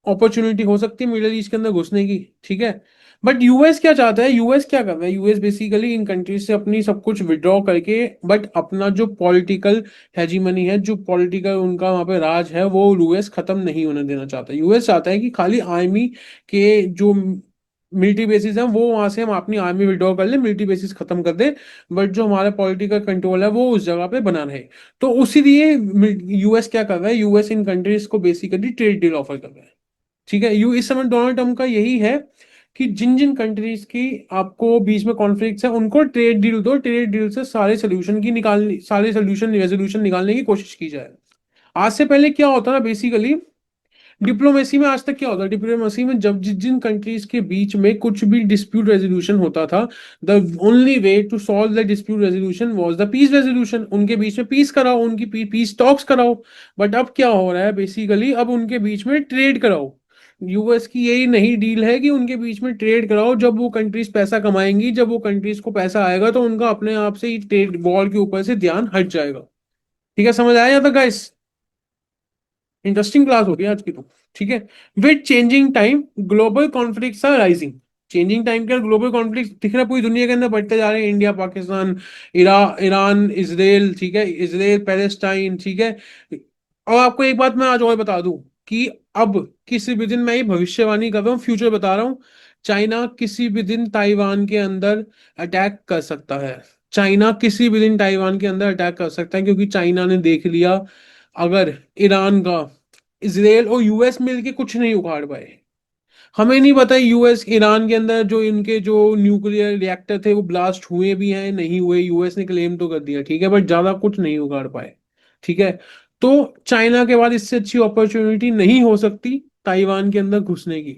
S1: अपॉर्चुनिटी हो सकती है मिडिल ईस्ट के अंदर घुसने की। ठीक है, बट यूएस क्या चाहता है, यूएस क्या कर रहा है, यूएस बेसिकली इन कंट्रीज से अपनी सब कुछ विड्रॉ करके, बट अपना जो पॉलिटिकल हेजीमनी है, जो पॉलिटिकल उनका वहां पे राज है, वो यूएस खत्म नहीं होने देना चाहता। यूएस चाहता है कि खाली आर्मी के जो मिलिट्री बेसिस है वो वहां से हम अपनी आर्मी विड्रॉ कर ले, मिलिट्री बेसिस खत्म कर दे, बट जो हमारा पॉलिटिकल कंट्रोल है वो उस जगह पे बना रहे। तो उसी लिए यूएस क्या कर रहा है, यूएस इन कंट्रीज को बेसिकली ट्रेड डील ऑफर कर रहा है। ठीक है, यू इस समय डोनाल्ड ट्रम्प का यही है कि जिन जिन कंट्रीज की आपको बीच में कॉन्फ्लिक्ट है उनको ट्रेड डील दो, ट्रेड डील से सारे सोल्यूशन रेजोल्यूशन निकालने की कोशिश की जाए। आज से पहले क्या होता ना, बेसिकली डिप्लोमेसी में आज तक क्या होता है, डिप्लोमेसी में जब जिन कंट्रीज के बीच में कुछ भी डिस्प्यूट रेजोल्यूशन होता था, the only way to solve the dispute resolution was the peace resolution. उनके बीच में पीस कराओ, उनकी पीस टॉक्स कराओ। बट अब क्या हो रहा है, बेसिकली अब उनके बीच में ट्रेड कराओ। यूएस की यही नई डील है कि उनके बीच में ट्रेड कराओ, जब वो कंट्रीज पैसा कमाएंगी, जब वो कंट्रीज को पैसा आएगा तो उनका अपने आप से ही ट्रेड वॉर के ऊपर से ध्यान हट जाएगा। ठीक है, समझ आया था गाइस? इंटरेस्टिंग क्लास होगी आज की तो। ठीक है, with changing time global conflicts are rising. Changing time के ग्लोबल कॉन्फ्लिक्ट दिख रहा है पूरी दुनिया के अंदर बढ़ते जा रहे हैं, इंडिया पाकिस्तान, ईरान इसराइल। ठीक है, इसराइल पैलेस्टाइन। ठीक है, और आपको एक बात मैं आज और बता दूं कि अब किसी भी दिन, मैं ये भविष्यवाणी कर रहा हूँ, फ्यूचर बता रहा हूँ, चाइना किसी भी दिन ताइवान के अंदर अटैक कर सकता है। चाइना किसी भी दिन ताइवान के अंदर अटैक कर सकता है, क्योंकि चाइना ने देख लिया, अगर ईरान का इसराइल और यूएस मिलके कुछ नहीं उखाड़ पाए। हमें नहीं पता यूएस ईरान के अंदर जो इनके जो न्यूक्लियर रिएक्टर थे वो ब्लास्ट हुए भी हैं नहीं हुए, यूएस ने क्लेम तो कर दिया, ठीक है, बट ज्यादा कुछ नहीं उखाड़ पाए। ठीक है, तो चाइना के बाद इससे अच्छी अपॉर्चुनिटी नहीं हो सकती ताइवान के अंदर घुसने की।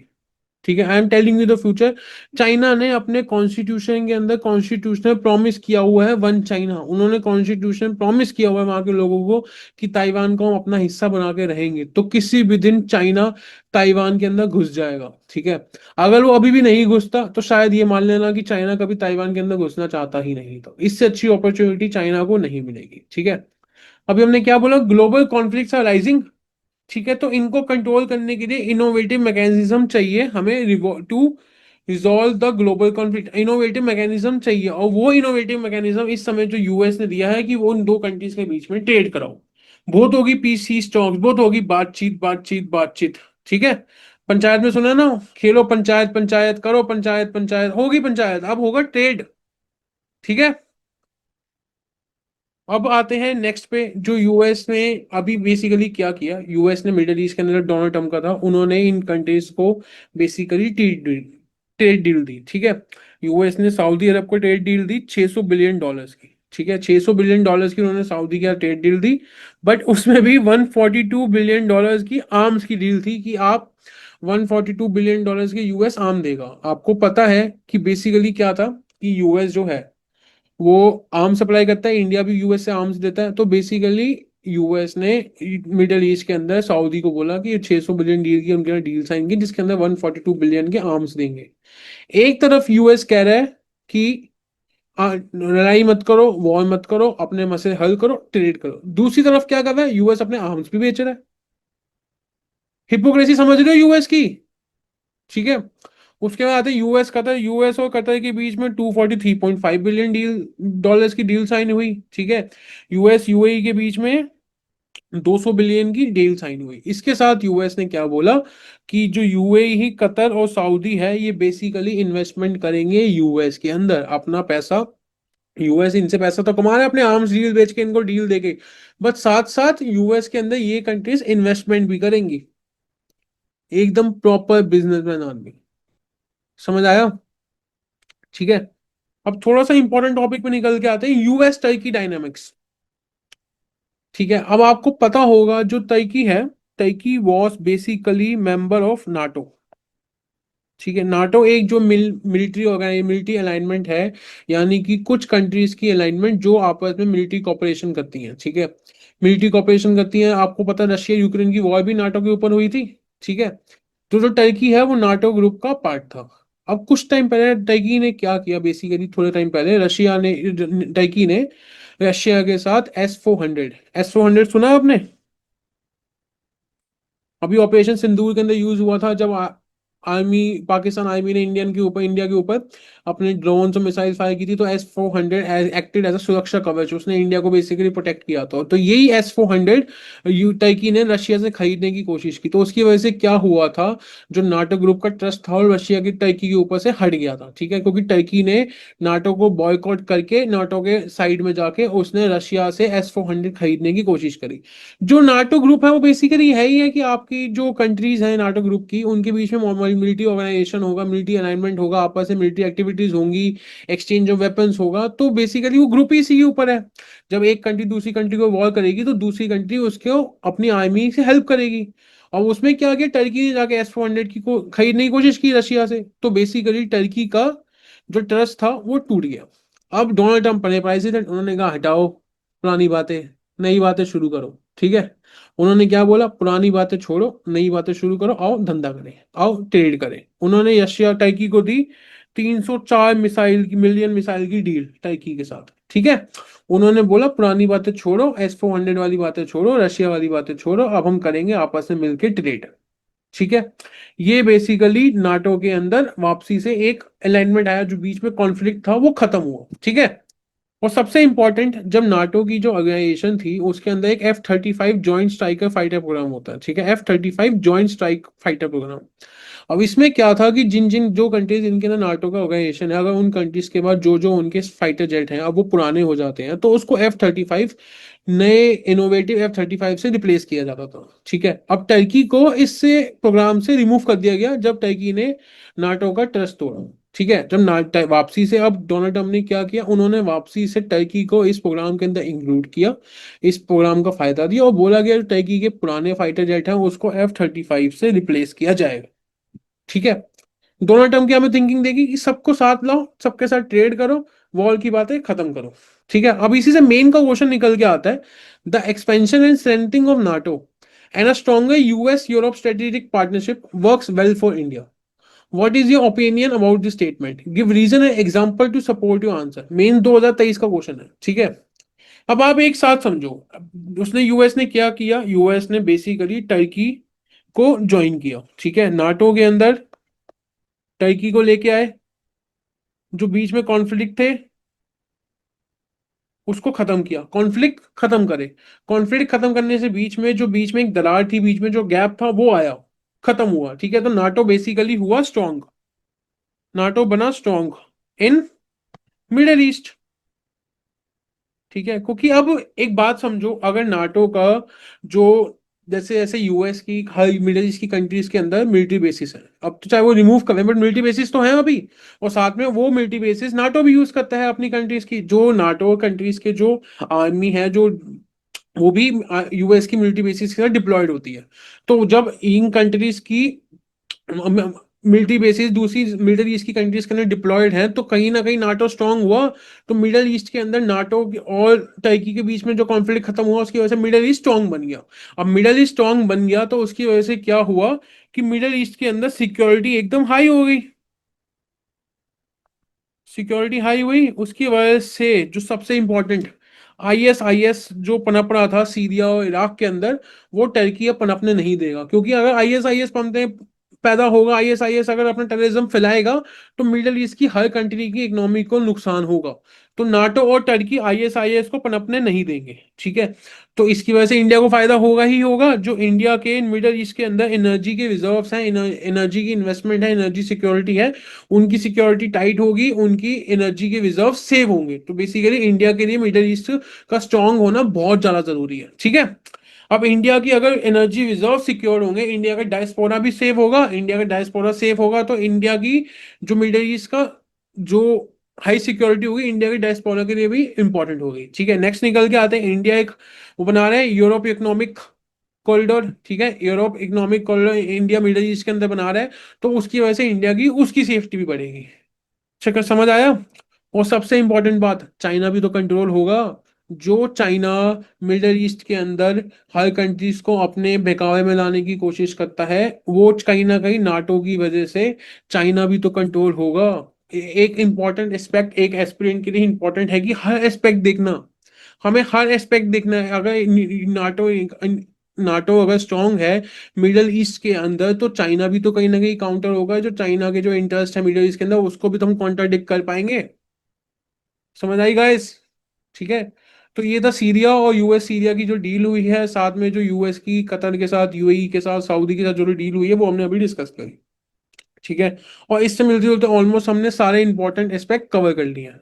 S1: ठीक है, I am telling you the future. China ने अपने कॉन्स्टिट्यूशन के अंदर कॉन्स्टिट्यूशनल प्रॉमिस किया हुआ है वन चाइना। उन्होंने कॉन्स्टिट्यूशन प्रॉमिस किया हुआ है वहां के लोगों को कि ताइवान को हम अपना हिस्सा बना के रहेंगे। तो किसी भी दिन चाइना ताइवान के अंदर घुस जाएगा। ठीक है, अगर वो अभी भी नहीं घुसता तो शायद ये मान लेना कि चाइना कभी ताइवान के अंदर घुसना चाहता ही नहीं, तो इससे अच्छी अपॉर्चुनिटी चाइना को नहीं मिलेगी। ठीक है, अभी हमने क्या बोला, ग्लोबल कॉन्फ्लिक्ट्स आर राइजिंग। ठीक है, तो इनको कंट्रोल करने के लिए इनोवेटिव मैकेनिज्म चाहिए हमें to resolve the global conflict. Innovative mechanism चाहिए, और वो इनोवेटिव मैकेनिज्म इस समय जो यूएस ने दिया है कि वो उन दो कंट्रीज के बीच में ट्रेड कराओ। बहुत होगी पीसी स्टॉक्स, बहुत होगी बातचीत बातचीत बातचीत। ठीक है, पंचायत में सुना ना, खेलो पंचायत पंचायत, करो पंचायत पंचायत, होगी पंचायत, अब होगा ट्रेड। ठीक है, अब आते हैं नेक्स्ट पे, जो यूएस ने अभी बेसिकली क्या किया, यूएस ने मिडिल ईस्ट के अंदर डोनाल्ड ट्रम्प का था, उन्होंने इन कंट्रीज को बेसिकली ट्रेड डील दी। ठीक है, यूएस ने सऊदी अरब को ट्रेड डील दी 600 बिलियन डॉलर्स की। ठीक है, 600 बिलियन डॉलर्स की उन्होंने सऊदी की ट्रेड डील दी, बट उसमें भी 142 बिलियन डॉलर्स की आर्म्स की डील थी, कि आप 142 बिलियन डॉलर्स के यूएस आर्म देगा। आपको पता है कि बेसिकली क्या था, कि यूएस जो है वो आर्म सप्लाई करता है, इंडिया भी यूएस से आर्म्स देता है। तो बेसिकली यूएस ने मिडल ईस्ट के अंदर सऊदी को बोला कि 600 बिलियन डील की उनके डील साइन की, जिसके अंदर 142 बिलियन के आर्म्स देंगे। एक तरफ यूएस कह रहा है कि लड़ाई मत करो, वॉर मत करो, अपने मसले हल करो, ट्रेड करो। दूसरी तरफ क्या कर रहा है, यूएस अपने आर्म्स भी बेच रहा है। हिपोक्रेसी समझ रहे हो यूएस की? ठीक है, उसके बाद आते हैं यूएस कतर। यूएस और कतर के बीच में 243.5 बिलियन डॉलर्स की डील साइन हुई। ठीक है, यूएस यूएई के बीच में 200 बिलियन की डील साइन हुई। इसके साथ यूएस ने क्या बोला, कि जो यूएई कतर और सऊदी है, ये बेसिकली इन्वेस्टमेंट करेंगे यूएस के अंदर अपना पैसा। यूएस इनसे पैसा तो कमा रहा है अपने आर्म्स डील बेच के, इनको डील देके, बट साथ साथ यूएस के अंदर ये कंट्रीज इन्वेस्टमेंट भी करेंगी। एकदम प्रॉपर बिजनेसमैन आदमी। समझ आया? ठीक है। अब थोड़ा सा इंपॉर्टेंट टॉपिक पे निकल के आते हैं, यूएस टर्की डायनामिक्स। ठीक है, अब आपको पता होगा जो टर्की है, Turkey was basically member of NATO. ठीक है, नाटो एक जो मिलिट्री ऑर्गेनाइज मिलिट्री अलाइनमेंट है, यानी कि कुछ कंट्रीज की अलाइनमेंट जो आपस में मिलिट्री कॉपरेशन करती हैं। ठीक है, मिलिट्री कॉपरेशन करती हैं। आपको पता है रशिया यूक्रेन की वॉर भी नाटो के ऊपर हुई थी। ठीक है, तो जो टर्की है वो नाटो ग्रुप का पार्ट था। अब कुछ टाइम पहले टर्की ने क्या किया, बेसिकली थोड़े टाइम पहले रशिया ने टर्की ने रशिया के साथ एस 400 सुना है आपने? अभी ऑपरेशन सिंदूर के अंदर यूज हुआ था, जब आर्मी पाकिस्तान आर्मी ने इंडिया के ऊपर अपने ड्रोन और मिसाइल फायर की थी, तो S-400 एक्टेड एज अ सुरक्षा कवच, उसने इंडिया को बेसिकली प्रोटेक्ट किया था। तो यही S-400 टर्की ने रशिया से खरीदने की कोशिश की, तो उसकी वजह से क्या हुआ था, जो नाटो ग्रुप का ट्रस्ट था और रशिया की टर्की के ऊपर से हट गया था। ठीक है, क्योंकि टर्की ने नाटो को बॉयकॉट करके नाटो के साइड में जाके उसने रशिया से S-400 खरीदने की कोशिश करी। जो नाटो ग्रुप है वो बेसिकली है ही है कि आपकी जो कंट्रीज हैं नाटो ग्रुप की, उनके बीच में मिलिट्री ऑर्गेनाइजेशन होगा, मिलिट्री अलाइनमेंट होगा, आपस में मिलिट्री एक्टिविटीज होंगी, एक्सचेंज ऑफ वेपन्स होगा। तो बेसिकली वो ग्रुप ही इसी के ऊपर है। जब एक कंट्री दूसरी कंट्री को वॉर करेगी तो दूसरी कंट्री उसको अपनी आर्मी से हेल्प करेगी। और उसमें क्या किया, टर्की ने जाके S-400 की को खरीदने की कोशिश की रशिया से, तो बेसिकली टर्की का जो ट्रस्ट था वो टूट गया। अब डोनाल्ड ट्रंप बने प्रेसिडेंट, उन्होंने कहा हटाओ पुरानी बातें, नई बातें शुरू करो। ठीक है, उन्होंने क्या बोला, पुरानी बातें छोड़ो, नई बातें शुरू करो, आओ धंधा करें, आओ ट्रेड करें। उन्होंने रशिया टर्की को दी 304 मिलियन मिसाइल की डील टर्की के साथ। ठीक है, उन्होंने बोला पुरानी बातें छोड़ो, S-400 वाली बातें छोड़ो, रशिया वाली बातें छोड़ो, अब हम करेंगे आपस में मिलकर ट्रेड। ठीक है, ये बेसिकली नाटो के अंदर वापसी से एक अलाइनमेंट आया, जो बीच में कॉन्फ्लिक्ट था वो खत्म हुआ। ठीक है, और सबसे इंपॉर्टेंट, जब नाटो की जो ऑर्गेनाइजेशन थी उसके अंदर एक F-35 joint striker fighter programme होता है। ठीक है, F-35 joint strike fighter programme. अब इसमें क्या था कि जिन जिन जो कंट्रीज इनके अंदर नाटो का ऑर्गेनाइजेशन है, अगर उन कंट्रीज के बाद जो जो उनके फाइटर जेट हैं अब वो पुराने हो जाते हैं, तो उसको F-35 नए इनोवेटिव F-35 से रिप्लेस किया जाता था। ठीक है, अब टर्की को इससे प्रोग्राम से रिमूव कर दिया गया जब टर्की ने नाटो का ट्रस्ट तोड़ा। ठीक है, जब वापसी से अब डोनाल्ड ट्रम्प ने क्या किया, उन्होंने वापसी से टर्की को इस प्रोग्राम के अंदर इंक्लूड किया, इस प्रोग्राम का फायदा दिया और बोला गया टर्की के पुराने फाइटर जेट हैं उसको F-35 से रिप्लेस किया जाएगा। ठीक है, डोनाल्ड ट्रम्प की हमें थिंकिंग देगी कि सबको साथ लाओ, सबके साथ ट्रेड करो, वॉर की बातें खत्म करो। ठीक है, अब इसी से मेन का क्वेश्चन निकल के आता है, the expansion and strengthening of NATO and a stronger US Europe strategic partnership works well for India. What is your opinion about this statement? Give reason and example to support your answer. Main 2023 का question है। ठीक है, अब आप एक साथ समझो, उसने यूएस ने क्या किया, यूएस ने बेसिकली टर्की को ज्वाइन किया। ठीक है, नाटो के अंदर टर्की को लेके आए, जो बीच में कॉन्फ्लिक्ट थे उसको खत्म किया, कॉन्फ्लिक्ट खत्म करे। कॉन्फ्लिक्ट खत्म करने से बीच में एक दरार थी, बीच में जो गैप था वो आया, खत्म हुआ। ठीक है, तो नाटो बेसिकली हुआ स्ट्रांग, नाटो बना स्ट्रांग इन मिडिल ईस्ट। ठीक है, क्योंकि अब एक बात समझो, अगर नाटो का जो जैसे जैसे यूएस की हर मिडिल ईस्ट की कंट्रीज के अंदर मिलिट्री बेसिस है, अब तो चाहे वो रिमूव करें बट मिलिट्री बेसिस तो है अभी, और साथ में वो मिलिट्री बेसिस नाटो भी यूज करता है अपनी कंट्रीज की, जो नाटो कंट्रीज के जो आर्मी है जो वो भी यूएस की मिलिट्री बेसिस के साथ डिप्लॉयड होती है। तो जब इन कंट्रीज की मिलिट्री बेसिस दूसरी मिडिल ईस्ट की कंट्रीज के अंदर डिप्लॉयड हैं, तो कहीं ना कहीं नाटो स्ट्रांग हुआ। तो मिडिल ईस्ट के अंदर नाटो और टर्की के बीच में जो कॉन्फ्लिक्ट खत्म हुआ उसकी वजह से मिडिल ईस्ट स्ट्रांग बन गया। अब मिडिल ईस्ट स्ट्रांग बन गया तो उसकी वजह से क्या हुआ कि मिडिल ईस्ट के अंदर सिक्योरिटी एकदम हाई हो गई। सिक्योरिटी हाई हुई, उसकी वजह से जो सबसे इंपॉर्टेंट आईएस जो पनप रहा था सीरिया और इराक के अंदर, वो टर्की अब पनपने नहीं देगा। क्योंकि अगर आईएस पनपने पैदा होगा, आईएस अगर अपना टेररिज्म फैलाएगा, तो मिडिल ईस्ट की हर कंट्री की इकोनॉमी को नुकसान होगा। तो नाटो और टर्की आईएस को पनपने नहीं देंगे। ठीक है, तो इसकी वजह से इंडिया को फायदा होगा ही होगा। जो इंडिया के मिडिल ईस्ट के अंदर एनर्जी के रिजर्व्स हैं, एनर्जी की इन्वेस्टमेंट है, एनर्जी सिक्योरिटी है, उनकी सिक्योरिटी टाइट होगी, उनकी एनर्जी के रिजर्व सेव होंगे। तो बेसिकली इंडिया के लिए मिडिल ईस्ट का स्ट्रांग होना बहुत ज्यादा जरूरी है। ठीक है, अब इंडिया की अगर एनर्जी रिजर्व सिक्योर होंगे, इंडिया का डायस्पोरा भी सेव होगा, इंडिया का डायस्पोरा सेफ होगा तो इंडिया की जो मिडिल ईस्ट का जो हाई सिक्योरिटी होगी इंडिया के डायस्पोरा के लिए भी इंपॉर्टेंट होगी। ठीक है, नेक्स्ट निकल के आते हैं। इंडिया एक वो बना रहा है यूरोप इकोनॉमिक कॉरिडोर। ठीक है, Europe economic corridor India middle east के अंदर बना रहा है, तो उसकी वजह से इंडिया की उसकी सेफ्टी भी बढ़ेगी। चक्कर समझ आया। और सबसे इंपॉर्टेंट बात, चाइना भी तो कंट्रोल होगा। जो चाइना मिडल ईस्ट के अंदर हर कंट्रीज को अपने बहकावे में लाने की कोशिश करता है, वो कहीं ना कहीं नाटो की वजह से चाइना भी तो कंट्रोल होगा। एक इंपॉर्टेंट एस्पेक्ट एक एस्पिरेंट के लिए इंपॉर्टेंट है कि हर एस्पेक्ट देखना, हमें हर एस्पेक्ट देखना है। अगर नाटो नाटो अगर स्ट्रांग है मिडल ईस्ट के अंदर, तो चाइना भी तो कहीं ना कहीं काउंटर होगा। जो चाइना के जो इंटरेस्ट है मिडल ईस्ट के अंदर, उसको भी तो हम कॉन्ट्राडिक्ट कर पाएंगे। समझ आई गाइस। ठीक है, तो ये था सीरिया और यूएस सीरिया की जो डील हुई है, साथ में जो यूएस की कतर के साथ, यूएई के साथ, सऊदी के साथ जो डील हुई है, वो हमने अभी डिस्कस करी। ठीक है, और इससे मिलते जुलते ऑलमोस्ट हमने सारे इंपॉर्टेंट एस्पेक्ट कवर कर लिए हैं।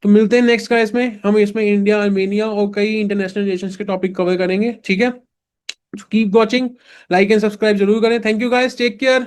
S1: तो मिलते हैं नेक्स्ट का, इसमें हम इसमें इंडिया, आर्मेनिया और कई इंटरनेशनल रिलेशंस के टॉपिक कवर करेंगे। ठीक है, keep watching, like and subscribe जरूर करें। Thank you guys, take care.